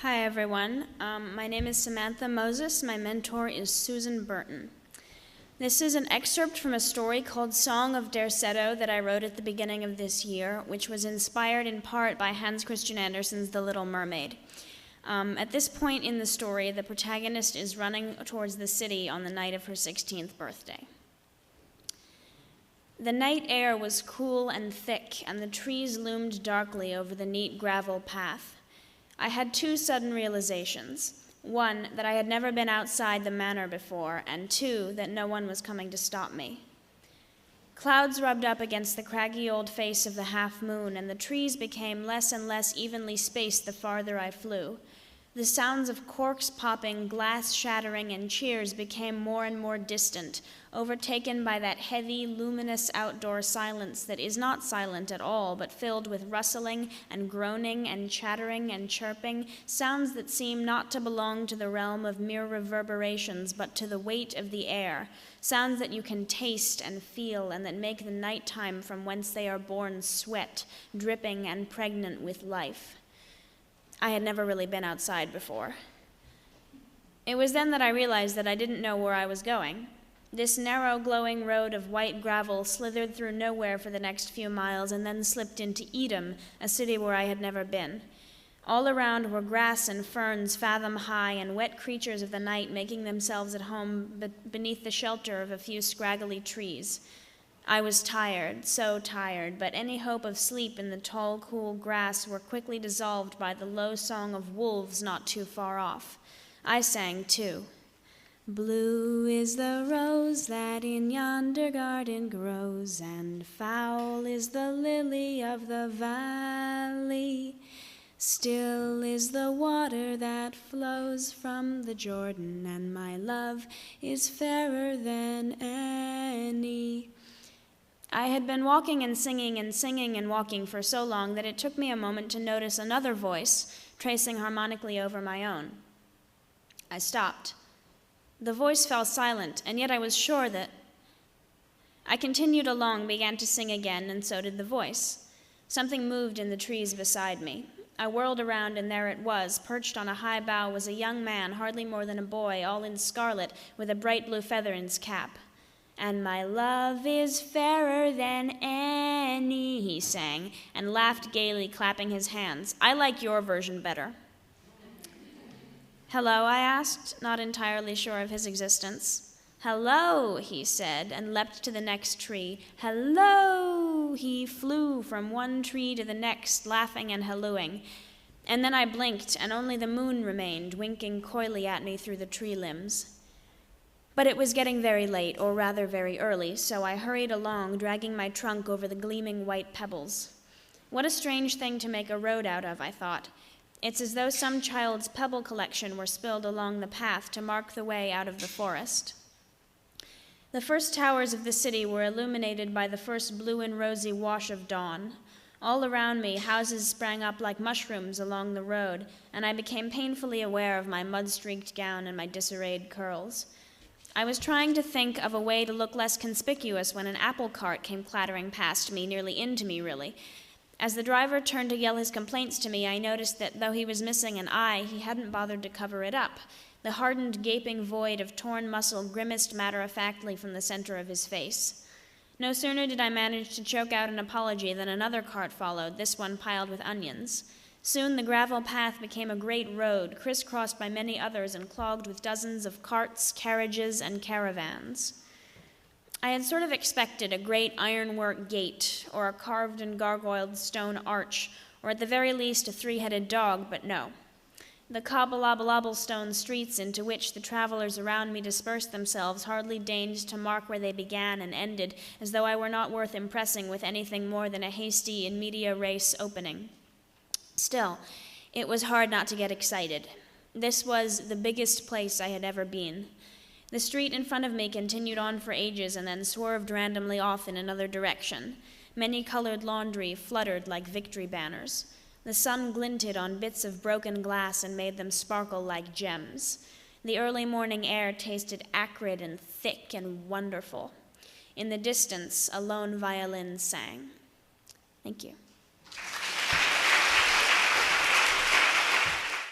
Hi, everyone. My name is Samantha Moses. My mentor is Susan Burton. This is an excerpt from a story called Song of Derceto that I wrote at the beginning of this year, which was inspired in part by Hans Christian Andersen's The Little Mermaid. At this point in the story, the protagonist is running towards the city on the night of her 16th birthday. The night air was cool and thick, and the trees loomed darkly over the neat gravel path. I had two sudden realizations. One, that I had never been outside the manor before, and two, that no one was coming to stop me. Clouds rubbed up against the craggy old face of the half-moon, and the trees became less and less evenly spaced the farther I flew. The sounds of corks popping, glass shattering, and cheers became more and more distant, overtaken by that heavy, luminous outdoor silence that is not silent at all, but filled with rustling and groaning and chattering and chirping, sounds that seem not to belong to the realm of mere reverberations, but to the weight of the air, sounds that you can taste and feel and that make the nighttime from whence they are born sweat, dripping and pregnant with life. I had never really been outside before. It was then that I realized that I didn't know where I was going. This narrow, glowing road of white gravel slithered through nowhere for the next few miles and then slipped into Edom, a city where I had never been. All around were grass and ferns fathom high and wet creatures of the night making themselves at home beneath the shelter of a few scraggly trees. I was tired, so tired, but any hope of sleep in the tall, cool grass were quickly dissolved by the low song of wolves not too far off. I sang, too. Blue is the rose that in yonder garden grows, and foul is the lily of the valley. Still is the water that flows from the Jordan, and my love is fairer than any. I had been walking and singing and walking for so long that it took me a moment to notice another voice tracing harmonically over my own. I stopped. The voice fell silent, and yet I was sure that... I continued along, began to sing again, and so did the voice. Something moved in the trees beside me. I whirled around, and there it was. Perched on a high bough was a young man, hardly more than a boy, all in scarlet, with a bright blue feather in his cap. And my love is fairer than any, he sang, and laughed gaily, clapping his hands. I like your version better. Hello, I asked, not entirely sure of his existence. Hello, he said, and leapt to the next tree. Hello! He flew from one tree to the next, laughing and hallooing. And then I blinked, and only the moon remained, winking coyly at me through the tree limbs. But it was getting very late, or rather very early, so I hurried along, dragging my trunk over the gleaming white pebbles. What a strange thing to make a road out of, I thought. It's as though some child's pebble collection were spilled along the path to mark the way out of the forest. The first towers of the city were illuminated by the first blue and rosy wash of dawn. All around me, houses sprang up like mushrooms along the road, and I became painfully aware of my mud-streaked gown and my disarrayed curls. I was trying to think of a way to look less conspicuous when an apple cart came clattering past me, nearly into me, really. As the driver turned to yell his complaints to me, I noticed that though he was missing an eye, he hadn't bothered to cover it up. The hardened, gaping void of torn muscle grimaced matter-of-factly from the center of his face. No sooner did I manage to choke out an apology than another cart followed, this one piled with onions. Soon the gravel path became a great road, crisscrossed by many others and clogged with dozens of carts, carriages, and caravans. I had sort of expected a great ironwork gate, or a carved and gargoyled stone arch, or at the very least a three-headed dog, but no. The cobble-obble-stone streets into which the travelers around me dispersed themselves hardly deigned to mark where they began and ended, as though I were not worth impressing with anything more than a hasty in media res opening. Still, it was hard not to get excited. This was the biggest place I had ever been. The street in front of me continued on for ages and then swerved randomly off in another direction. Many-colored laundry fluttered like victory banners. The sun glinted on bits of broken glass and made them sparkle like gems. The early morning air tasted acrid and thick and wonderful. In the distance, a lone violin sang. Thank you.